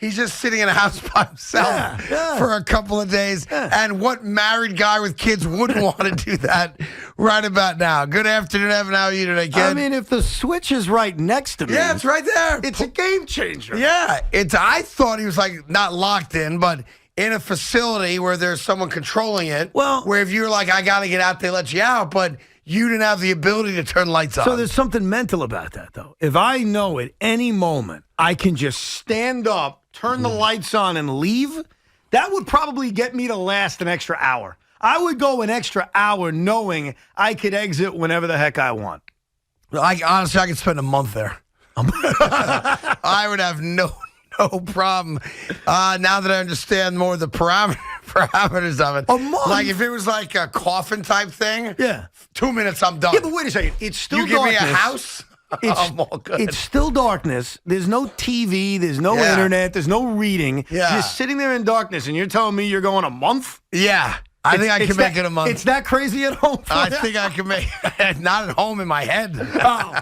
He's just sitting in a house by himself for a couple of days. And what married guy with kids wouldn't want to do that right about now? Good afternoon, Evan. How are you today, kid? I mean, if the switch is right next to me. Yeah, it's right there. It's a game changer. Yeah. I thought he was like not locked in, but in a facility where there's someone controlling it. Well, where if you're like, I got to get out, they let you out, but you didn't have the ability to turn lights on. So there's something mental about that, though. If I know at any moment I can just stand up, turn the lights on, and leave, that would probably get me to last an extra hour. I would go an extra hour knowing I could exit whenever the heck I want. Honestly, I could spend a month there. I would have no problem. Now that I understand more of the parameters of it. A month? Like if it was like a coffin type thing, 2 minutes, I'm done. Yeah, but wait a second. It's still you give darkness. me a house, I'm all good. It's still darkness. There's no TV. There's no internet. There's no reading. Yeah. You're sitting there in darkness, and you're telling me you're going a month? Yeah. I think I can make it a month. It's that crazy at home for I you? think I can make it. Not at home in my head. Oh.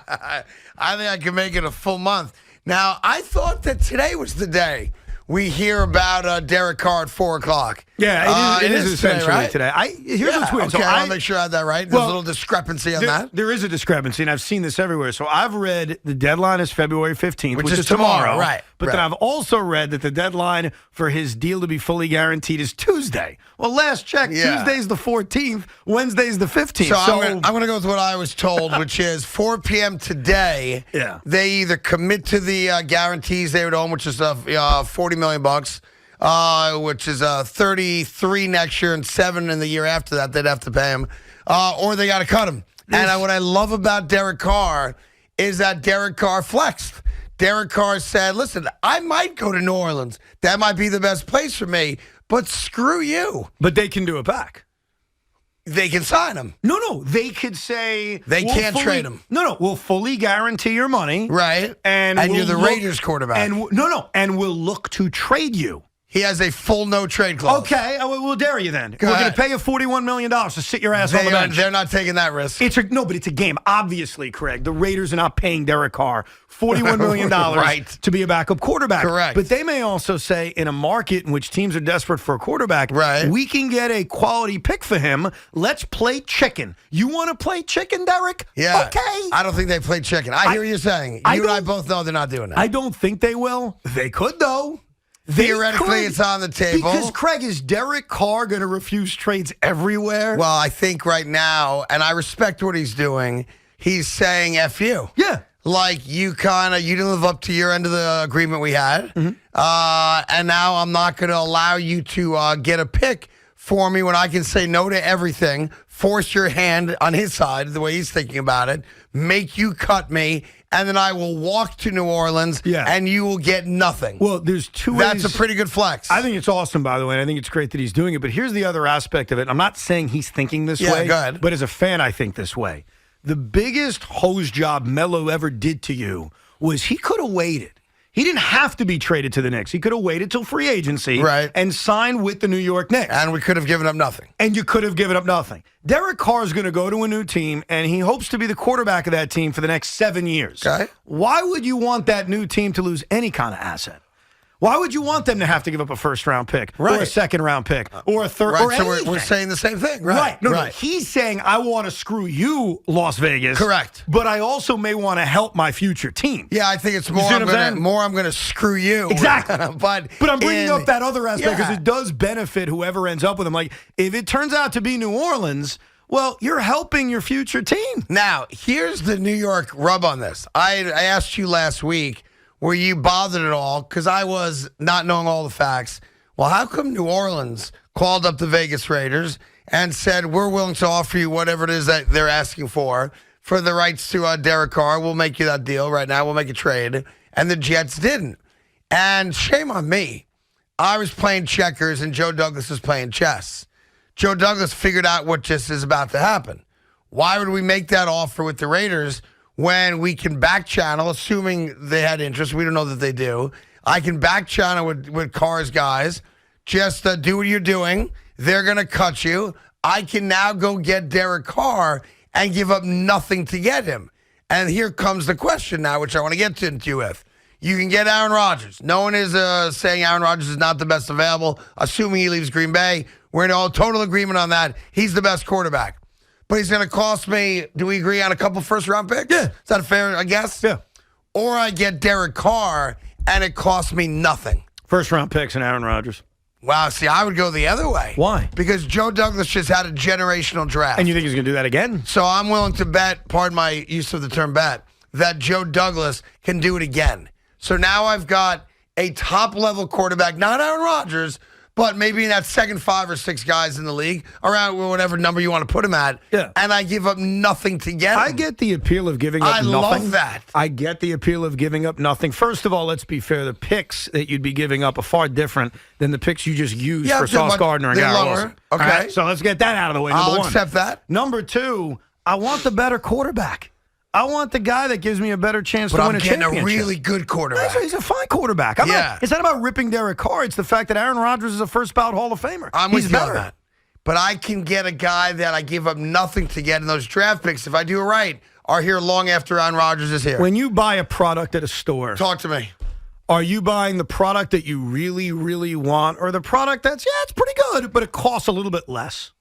I think I can make it a full month. Now, I thought that today was the day we hear about Derek Carr at 4 o'clock. Yeah, it is essentially today, right? today. Here's what's weird. Okay, So I'll make sure I have that right. There's a little discrepancy on that. There is a discrepancy, and I've seen this everywhere. So I've read the deadline is February 15th, which is tomorrow. Right. But then I've also read that the deadline for his deal to be fully guaranteed is Tuesday. Well, last check, Tuesday's the 14th, Wednesday's the 15th. So I'm going to go with what I was told, which is 4 p.m. today. Yeah. They either commit to the guarantees they would own, which is $40 million bucks. Which is 33 next year and 7 in the year after that. They'd have to pay him, or they got to cut him. And what I love about Derek Carr is that Derek Carr flexed. Derek Carr said, "Listen, I might go to New Orleans. That might be the best place for me. But screw you." But they can do it back. They can sign him. No. They could say they can't trade him. No. We'll fully guarantee your money, right? And you're the Raiders quarterback. And and we'll look to trade you. He has a full no-trade clause. Okay, we'll dare you then. We're going to pay you $41 million to sit your ass on the bench. They're not taking that risk. But it's a game. Obviously, Craig, the Raiders are not paying Derek Carr $41 million to be a backup quarterback. Correct. But they may also say in a market in which teams are desperate for a quarterback, we can get a quality pick for him. Let's play chicken. You want to play chicken, Derek? Yeah. Okay. I don't think they play chicken. I hear what you're saying. You and I both know they're not doing that. I don't think they will. They could, though. Theoretically, it's on the table. Because, Craig, is Derek Carr going to refuse trades everywhere? Well, I think right now, and I respect what he's doing, he's saying F you. Yeah. Like, you didn't live up to your end of the agreement we had, and now I'm not going to allow you to get a pick for me when I can say no to everything, force your hand on his side, the way he's thinking about it, make you cut me, and then I will walk to New Orleans, and you will get nothing. Well, there's two ways. That's a pretty good flex. I think it's awesome, by the way, and I think it's great that he's doing it. But here's the other aspect of it. I'm not saying he's thinking this way, go ahead. But as a fan, I think this way. The biggest hose job Melo ever did to you was he could have waited. He didn't have to be traded to the Knicks. He could have waited till free agency and signed with the New York Knicks. And we could have given up nothing. And you could have given up nothing. Derek Carr is going to go to a new team, and he hopes to be the quarterback of that team for the next 7 years. Okay. Why would you want that new team to lose any kind of asset? Why would you want them to have to give up a first-round pick or a second-round pick or a third or anything? So we're saying the same thing, right? No, he's saying, I want to screw you, Las Vegas. Correct. But I also may want to help my future team. Yeah, I think it's more I'm going to screw you. Exactly. but I'm bringing up that other aspect because it does benefit whoever ends up with him. Like, if it turns out to be New Orleans, well, you're helping your future team. Now, here's the New York rub on this. I asked you last week, were you bothered at all? Because I was not knowing all the facts. Well, how come New Orleans called up the Vegas Raiders and said, we're willing to offer you whatever it is that they're asking for the rights to Derek Carr. We'll make you that deal right now. We'll make a trade. And the Jets didn't. And shame on me. I was playing checkers and Joe Douglas was playing chess. Joe Douglas figured out what just is about to happen. Why would we make that offer with the Raiders when we can back channel, assuming they had interest? We don't know that they do. I can back channel with Carr's guys. Just do what you're doing. They're going to cut you. I can now go get Derek Carr and give up nothing to get him. And here comes the question now, which I want to get into you with. You can get Aaron Rodgers. No one is saying Aaron Rodgers is not the best available, assuming he leaves Green Bay. We're in all total agreement on that. He's the best quarterback. But he's going to cost me, do we agree on a couple first-round picks? Yeah. Is that fair, I guess? Yeah. Or I get Derek Carr, and it costs me nothing. First-round picks and Aaron Rodgers. Wow, see, I would go the other way. Why? Because Joe Douglas just had a generational draft. And you think he's going to do that again? So I'm willing to bet, pardon my use of the term bet, that Joe Douglas can do it again. So now I've got a top-level quarterback, not Aaron Rodgers, but maybe in that second 5 or 6 guys in the league, around whatever number you want to put him at, Yeah. and I give up nothing to get him. I get the appeal of giving up I nothing. love that. I get the appeal of giving up nothing. First of all, let's be fair. The picks that you'd be giving up are far different than the picks you just used for Sauce Gardner and they're Garrett lower. Wilson. Okay. All right, so let's get that out of the way, number I'll one. accept that. Number two, I want the better quarterback. I want the guy that gives me a better chance But to I'm win a getting championship. a really good quarterback. He's a fine quarterback. It's not about ripping Derek Carr. It's the fact that Aaron Rodgers is a first-ballot Hall of Famer. I'm He's with you better. on that. But I can get a guy that I give up nothing to get in those draft picks, if I do it right, are here long after Aaron Rodgers is here. When you buy a product at a store, Talk to me. are you buying the product that you really, really want, or the product that's, it's pretty good, but it costs a little bit less?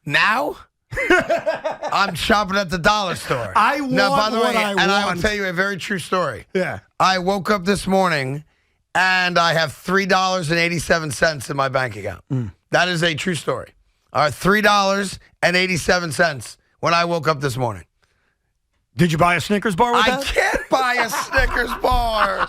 Now? I'm shopping at the dollar store. I want by the what way, I and I will want. tell you a very true story. Yeah. I woke up this morning and I have $3.87 in my bank account. That is a true story. All right, $3.87 when I woke up this morning. Did you buy a Snickers bar with I that? can't buy a Snickers bar.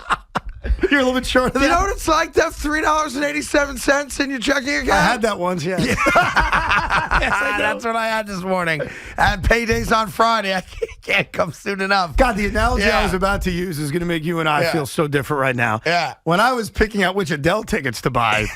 You're a little bit short of that. You know what it's like to have $3.87 in your checking account? I had that once, yeah. Yes, I know. That's what I had this morning. And payday's on Friday. I can't come soon enough. God, the analogy Yeah. I was about to use is going to make you and I Yeah. feel so different right now. Yeah. When I was picking out which Adele tickets to buy,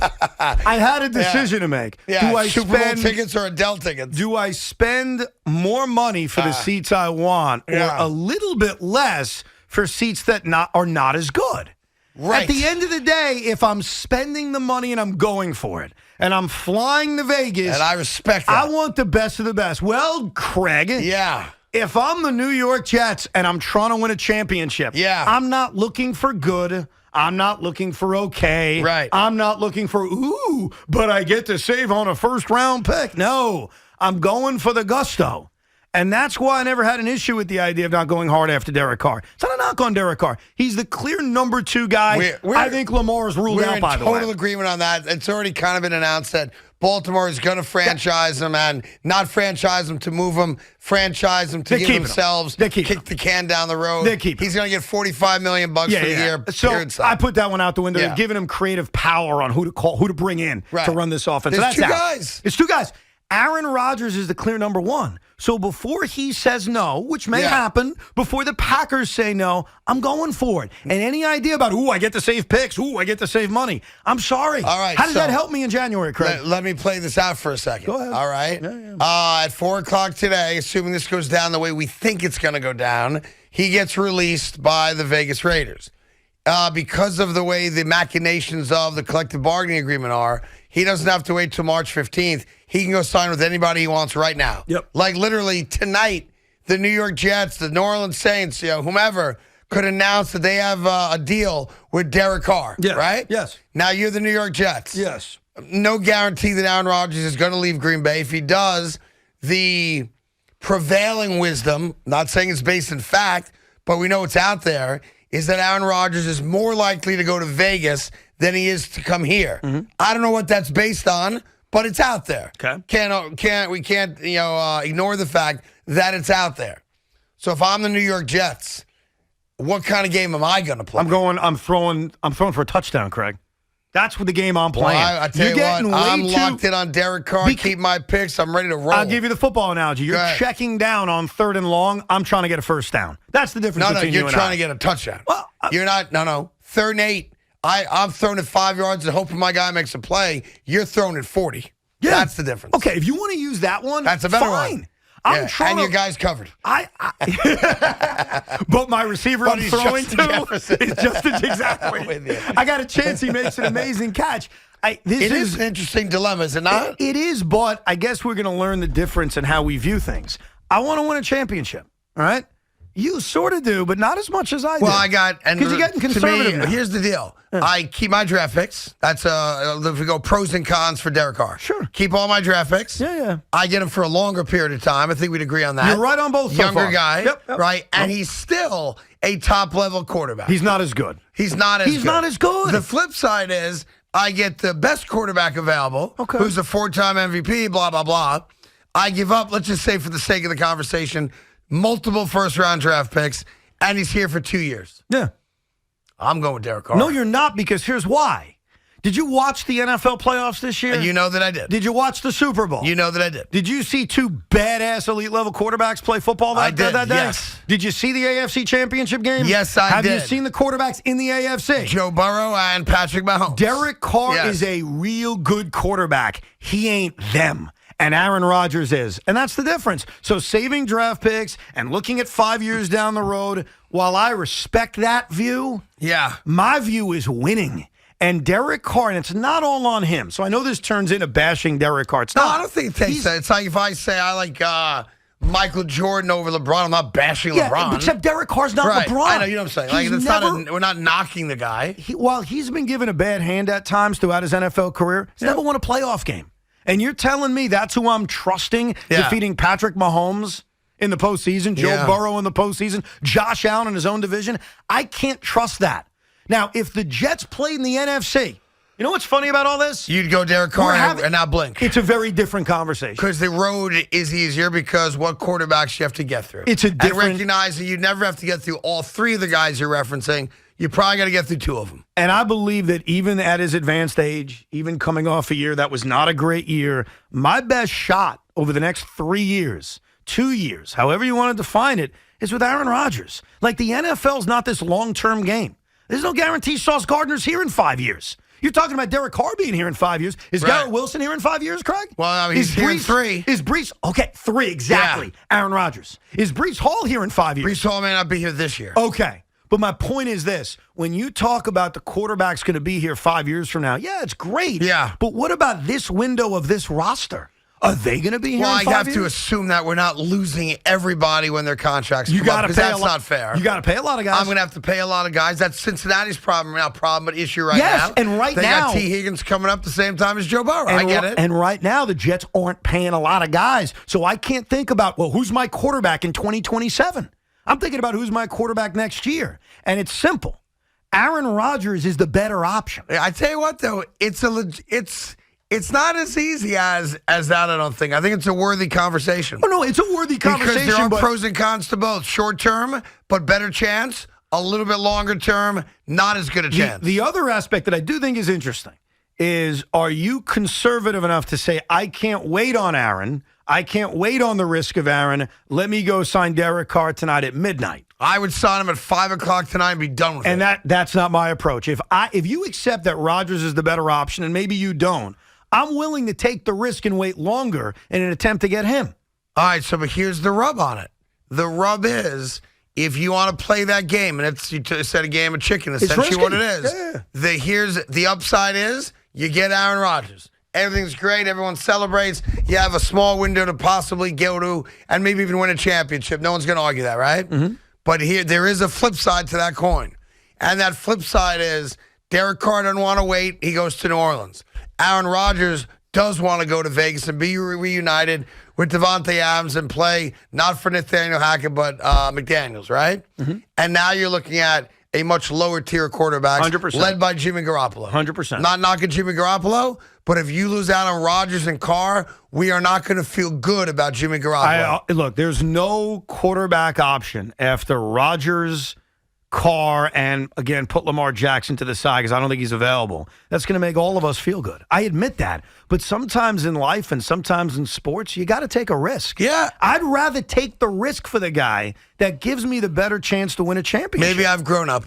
I had a decision to make. Yeah, Do I Super Bowl spend tickets or Adele tickets? Do I spend more money for the seats I want, or Yeah. a little bit less for seats that are not as good? Right. At the end of the day, if I'm spending the money and I'm going for it, and I'm flying to Vegas, And I respect that. I want the best of the best. Well, Craig, Yeah. if I'm the New York Jets and I'm trying to win a championship, Yeah. I'm not looking for good. I'm not looking for okay. Right. I'm not looking for, but I get to save on a first-round pick. No, I'm going for the gusto. And that's why I never had an issue with the idea of not going hard after Derek Carr. It's not a knock on Derek Carr. He's the clear number 2 guy. I think Lamar is ruled We're out, in by the way. total agreement on that. It's already kind of been announced that Baltimore is going to franchise him and not franchise him to move him, franchise him to They're give keeping him. themselves, They're keeping kick the can down the road. They're keeping He's going to get $45 million for the year. So period, son. I put that one out the window. Yeah. They're giving him creative power on who to call, who to bring in Right. to run this offense. There's so that's two out. guys. It's 2 guys. Aaron Rodgers is the clear number 1. So before he says no, which may Yeah. happen, before the Packers say no, I'm going for it. And any idea about, I get to save picks, I get to save money, I'm sorry. All right, How does so that help me in January, Craig? Let me play this out for a second. Go ahead. All right. At 4 o'clock today, assuming this goes down the way we think it's going to go down, he gets released by the Vegas Raiders. Because of the way the machinations of the collective bargaining agreement are, he doesn't have to wait till March 15th. He can go sign with anybody he wants right now. Yep. Like literally tonight, the New York Jets, the New Orleans Saints, whomever could announce that they have a deal with Derek Carr. Yeah. Right? Yes. Now you're the New York Jets. Yes. No guarantee that Aaron Rodgers is going to leave Green Bay. If he does, the prevailing wisdom, not saying it's based in fact, but we know it's out there, is that Aaron Rodgers is more likely to go to Vegas than he is to come here. I don't know what that's based on, but it's out there. Okay. We can't ignore the fact that it's out there. So if I'm the New York Jets, what kind of game am I going to play? I'm throwing for a touchdown, Craig. That's what the game I'm playing. Well, I tell You're you what, getting I'm way locked in on Derek Carr. Keep my picks. I'm ready to roll. I'll give you the football analogy. You're Go ahead. checking down on 3rd and long. I'm trying to get a first down. That's the difference No, between you you're and trying I. to get a touchdown. Well, You're not. No. 3rd and 8. I'm throwing it 5 yards and hoping my guy makes a play. You're throwing it 40. Yeah. That's the difference. Okay, if you want to use that one, That's a better fine. one. I'm Yeah, trying and to, your guy's covered. but my receiver But I'm he's throwing Justin to Jefferson. is Justin exactly. I'm with you. I got a chance he makes an amazing catch. It is an interesting dilemma, is it not? It is, but I guess we're going to learn the difference in how we view things. I want to win a championship, all right? You sort of do, but not as much as I do. Well, I got... Because you're getting conservative now. Here's the deal. I keep my draft picks. That's, if we go pros and cons for Derek Carr. Sure. Keep all my draft picks. Yeah. I get him for a longer period of time. I think we'd agree on that. You're right on both so Younger far. guy, Yep. right? And he's still a top-level quarterback. He's not as good. He's not as good. The flip side is I get the best quarterback available, who's a 4-time MVP, blah, blah, blah. I give up, let's just say for the sake of the conversation, multiple first-round draft picks, and he's here for 2 years. Yeah. I'm going with Derek Carr. No, you're not, because here's why. Did you watch the NFL playoffs this year? And you know that I did. Did you watch the Super Bowl? You know that I did. Did you see 2 badass elite-level quarterbacks play football that day? Yes. Did you see the AFC Championship game? Yes, I did. Have you seen the quarterbacks in the AFC? Joe Burrow and Patrick Mahomes. Derek Carr is a real good quarterback. He ain't them. And Aaron Rodgers is. And that's the difference. So saving draft picks and looking at 5 years down the road, while I respect that view, my view is winning. And Derek Carr, and it's not all on him. So I know this turns into bashing Derek Carr. It's not. I don't think it takes that. It's like if I say I like Michael Jordan over LeBron, I'm not bashing LeBron. Except Derek Carr's not LeBron. I know, you know what I'm saying. Like, we're not knocking the guy. While he's been given a bad hand at times throughout his NFL career, he's never won a playoff game. And you're telling me that's who I'm trusting defeating Patrick Mahomes in the postseason, Joe Burrow in the postseason, Josh Allen in his own division? I can't trust that. Now, if the Jets played in the NFC, you know what's funny about all this? You'd go Derek Carr and not blink. It's a very different conversation. Because the road is easier because what quarterbacks you have to get through. It's a different... And recognize that you never have to get through all 3 of the guys you're referencing. You probably got to get through 2 of them. And I believe that even at his advanced age, even coming off a year that was not a great year, my best shot over the next 3 years, 2 years, however you want to define it, is with Aaron Rodgers. Like, the NFL's not this long-term game. There's no guarantee Sauce Gardner's here in 5 years. You're talking about Derek Carr being here in 5 years. Is Garrett Wilson here in 5 years, Craig? Well, I mean, he's here in 3. Is Breece... Okay, 3, exactly. Yeah. Aaron Rodgers. Is Breece Hall here in 5 years? Breece Hall may not be here this year. Okay. But my point is this. When you talk about the quarterback's going to be here 5 years from now, yeah, it's great. Yeah. But what about this window of this roster? Are they going to be here in 5 years? Well, I have to assume that we're not losing everybody when their contracts come up, because that's not fair. You got to pay a lot of guys. I'm going to have to pay a lot of guys. That's Cincinnati's problem, but issue right now. Yes, and right now. They now. got T. Higgins coming up the same time as Joe Burrow. I get it. And right now, the Jets aren't paying a lot of guys. So I can't think about, well, who's my quarterback in 2027? I'm thinking about who's my quarterback next year. And it's simple. Aaron Rodgers is the better option. I tell you what, though, it's not as easy as that, I don't think. I think it's a worthy conversation. Oh, no, it's a worthy conversation. Because there are pros and cons to both. Short term, but better chance. A little bit longer term, not as good a chance. The other aspect that I do think is interesting is, are you conservative enough to say, I can't wait on Aaron, I can't wait on the risk of Aaron, let me go sign Derek Carr tonight at midnight? I would sign him at 5 o'clock tonight and be done with it. And that's not my approach. If you accept that Rodgers is the better option, and maybe you don't, I'm willing to take the risk and wait longer in an attempt to get him. All right, but here's the rub on it. The rub is, if you want to play that game, and you said a game of chicken, essentially what it is. Yeah. The upside is, you get Aaron Rodgers. Everything's great. Everyone celebrates. You have a small window to possibly go to and maybe even win a championship. No one's going to argue that, right? Mm-hmm. But there is a flip side to that coin. And that flip side is, Derek Carr doesn't want to wait. He goes to New Orleans. Aaron Rodgers does want to go to Vegas and be reunited with Devontae Adams and play not for Nathaniel Hackett, but McDaniels, right? Mm-hmm. And now you're looking at a much lower tier quarterback, 100%. led by Jimmy Garoppolo. 100%. Not knocking Jimmy Garoppolo, but if you lose out on Rodgers and Carr, we are not going to feel good about Jimmy Garoppolo. Look, there's no quarterback option after Rodgers, Carr, and again, put Lamar Jackson to the side because I don't think he's available. That's going to make all of us feel good. I admit that. But sometimes in life and sometimes in sports, you got to take a risk. Yeah. I'd rather take the risk for the guy that gives me the better chance to win a championship. Maybe I've grown up.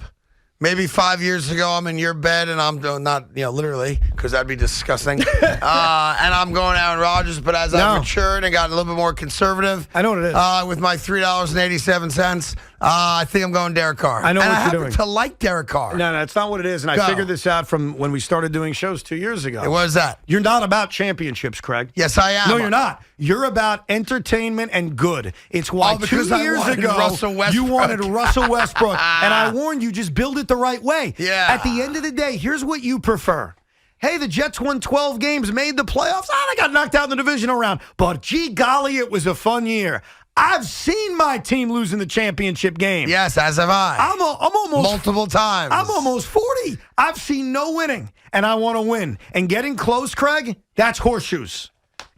Maybe 5 years ago, I'm in your bed, and I'm not, literally, because that'd be disgusting. And I'm going Aaron Rodgers, but as I've matured and gotten a little bit more conservative, I know what it is. With my $3.87, I think I'm going Derek Carr. I know and what I you're happen doing. to like Derek Carr. No, that's not what it is. And Go. I figured this out from when we started doing shows 2 years ago. What is that? You're not about championships, Craig. Yes, I am. No, you're not. You're about entertainment and good. It's why 2 because I years wanted ago Russell Westbrook. you wanted Russell Westbrook. And I warned you, just build it the right way. Yeah. At the end of the day, here's what you prefer. Hey, the Jets won 12 games, made the playoffs. They got knocked out in the divisional round. But gee golly, it was a fun year. I've seen my team lose in the championship game. Yes, as have I. I'm almost multiple times. I'm almost 40. I've seen no winning, and I want to win. And getting close, Craig, that's horseshoes.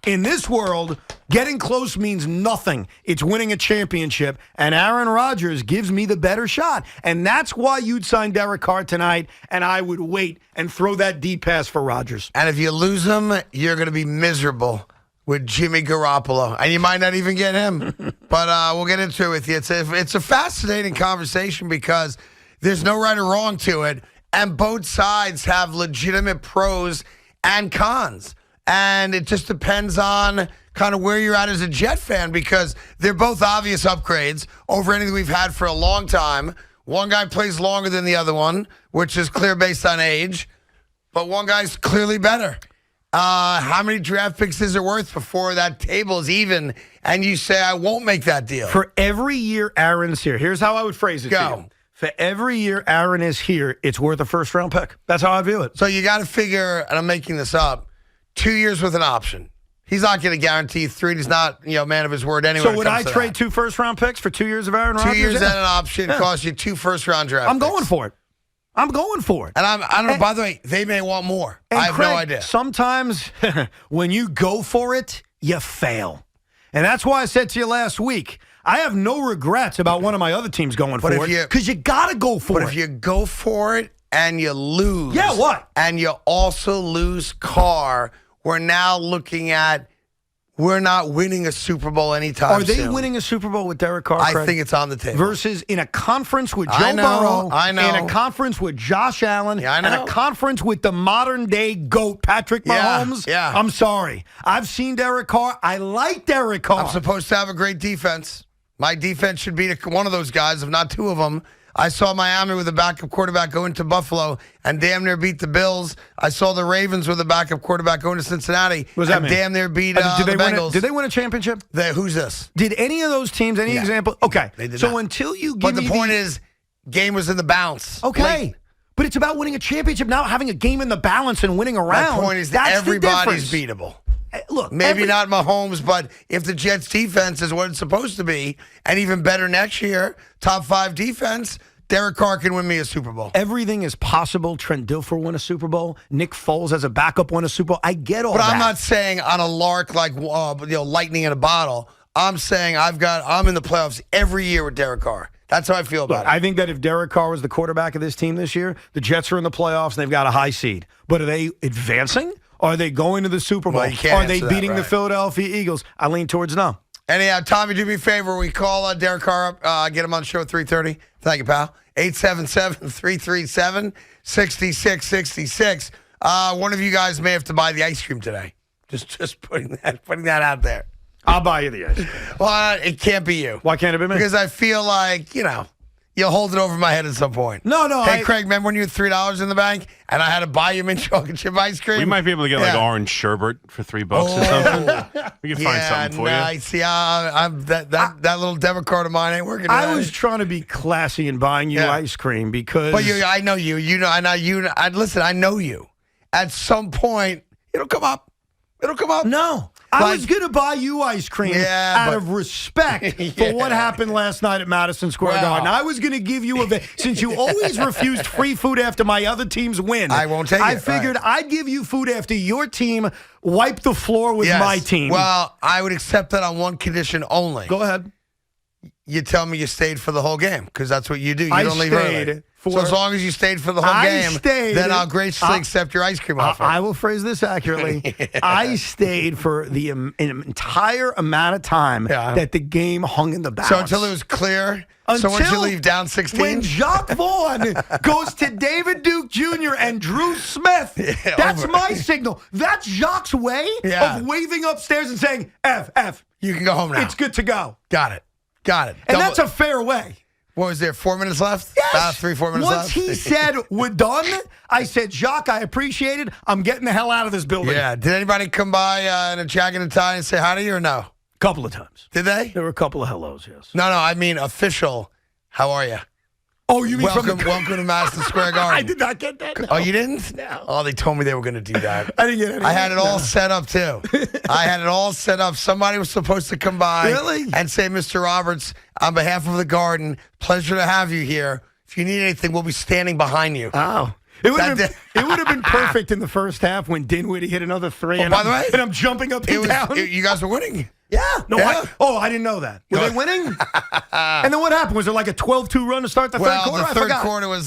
In this world, getting close means nothing. It's winning a championship, and Aaron Rodgers gives me the better shot. And that's why you'd sign Derek Carr tonight, and I would wait and throw that deep pass for Rodgers. And if you lose him, you're going to be miserable with Jimmy Garoppolo, and you might not even get him. But we'll get into it with you. It's a fascinating conversation because there's no right or wrong to it, and both sides have legitimate pros and cons. And it just depends on kind of where you're at as a Jet fan because they're both obvious upgrades over anything we've had for a long time. One guy plays longer than the other one, which is clear based on age, but one guy's clearly better. How many draft picks is it worth before that table is even and you say, I won't make that deal? For every year Aaron's here, here's how I would phrase it. Go. To you. For every year Aaron is here, it's worth a first-round pick. That's how I view it. So you got to figure, and I'm making this up, 2 years with an option. He's not going to guarantee 3. He's not, man of his word anyway. So would I trade 2 first-round picks for 2 years of Aaron Rodgers? 2 years and an option costs you 2 first-round draft I'm picks. going for it. I'm going for it. And I don't know, by the way, they may want more. I have Craig, no idea. Sometimes when you go for it, you fail. And that's why I said to you last week, I have no regrets about one of my other teams going for it because you got to go for it. But if you go for it and you lose. Yeah, what? And you also lose Carr, we're now looking at we're not winning a Super Bowl anytime soon. Are they winning a Super Bowl with Derek Carr, I Craig? think it's on the table. Versus in a conference with Joe Burrow. I know. In a conference with Josh Allen. Yeah, I know. And a conference with the modern-day GOAT, Patrick Mahomes. Yeah. I'm sorry. I've seen Derek Carr. I like Derek Carr. I'm supposed to have a great defense. My defense should beat one of those guys, if not 2 of them. I saw Miami with a backup quarterback go into Buffalo and damn near beat the Bills. I saw the Ravens with a backup quarterback go into Cincinnati What does that and mean? damn near beat Did the they Bengals. did they win a championship? Who's this? Did any of those teams, any example? Okay. They did so not. until you give But me the point is, game was in the bounce. Okay. Late. But it's about winning a championship, not having a game in the balance and winning around. My point is that That's everybody's the difference. beatable. Look, Maybe not Mahomes, but if the Jets' defense is what it's supposed to be, and even better next year, top 5 defense, Derek Carr can win me a Super Bowl. Everything is possible. Trent Dilfer won a Super Bowl. Nick Foles as a backup won a Super Bowl. I get all But that. I'm not saying on a lark like lightning in a bottle. I'm saying I'm in the playoffs every year with Derek Carr. That's how I feel about it. I think that if Derek Carr was the quarterback of this team this year, the Jets are in the playoffs and they've got a high seed. But are they advancing? Are they going to the Super Bowl? Well, you can't Are they answer that, beating the right. Philadelphia Eagles? I lean towards no. Anyhow, Tommy, do me a favor. We call Derek Carr up, get him on the show at 3:30. Thank you, pal. 877-337-6666. One of you guys may have to buy the ice cream today. Just putting that out there. I'll buy you the ice cream. Well, it can't be you. Why can't it be me? Because I feel like, you'll hold it over my head at some point. No. Hey, Craig, remember when you had $3 in the bank and I had to buy you mint chocolate chip ice cream? We might be able to get like orange sherbet for $3 or something. We can find something for you. See, that little debit card of mine ain't working. I tonight. was trying to be classy and buying you ice cream because. But I know you. Listen, I know you. At some point, it'll come up. No. I was going to buy you ice cream out of respect for what happened last night at Madison Square Garden. I was going to give you since you always refused free food after my other team's win. I won't take it. I figured I'd give you food after your team wiped the floor with my team. Well, I would accept that on one condition only. Go ahead. You tell me you stayed for the whole game because that's what you do. You don't leave early. So as long as you stayed for the whole game, then I'll graciously accept your ice cream offer. I will phrase this accurately. I stayed for the entire amount of time that the game hung in the balance. So until it was clear. So once you leave down 16? When Jacques Vaughn goes to David Duke Jr. and Drew Smith, that's my signal. That's Jacques' way of waving upstairs and saying, F. You can go home now. It's good to go. Got it. And that's a fair way. What was there, 4 minutes left? Yes. About 4 minutes left? Once he said, we're done, I said, Jacques, I appreciate it. I'm getting the hell out of this building. Yeah. Did anybody come by in a jacket and tie and say hi to you or no? Couple of times. Did they? There were a couple of hellos, yes. No, I mean official. How are you? Oh, you mean Welcome to Madison Square Garden. I did not get that. No. Oh, you didn't? No. Oh, they told me they were going to do that. I didn't get anything. I had it all set up, too. I had it all set up. Somebody was supposed to come by and say, Mr. Roberts, on behalf of the Garden, pleasure to have you here. If you need anything, we'll be standing behind you. Oh. It would have been perfect in the first half when Dinwiddie hit another three. By the way, and I'm jumping up and down. You guys were winning. Yeah. No, Yeah. I didn't know that. Were they winning? And then what happened? Was there like a 12-2 run to start the third quarter? The third quarter was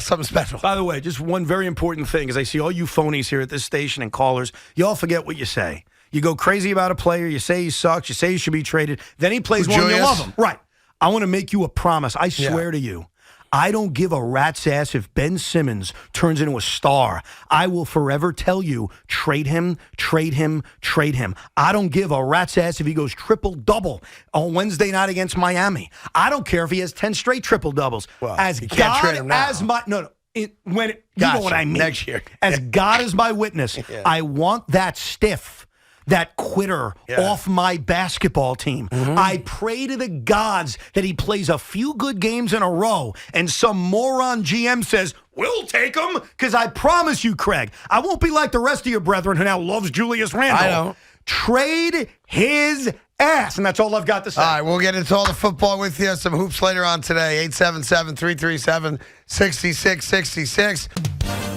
something special. By the way, just one very important thing is I see all you phonies here at this station and callers, you all forget what you say. You go crazy about a player. You say he sucks. You say he should be traded. Then he plays well and you love him. Right. I want to make you a promise. I swear to you. I don't give a rat's ass if Ben Simmons turns into a star. I will forever tell you, trade him, trade him, trade him. I don't give a rat's ass if he goes triple-double on Wednesday night against Miami. I don't care if he has 10 straight triple-doubles. Well, as you can't trade him now. as my you know what I mean. Next year. As God is my witness, I want that stiff, that quitter off my basketball team. I pray to the gods that he plays a few good games in a row and some moron GM says, we'll take him, because I promise you, Craig, I won't be like the rest of your brethren who now loves Julius Randle. I know. Trade his ass, and that's all I've got to say. All right, we'll get into all the football with you. Some hoops later on today. 877-337-6666.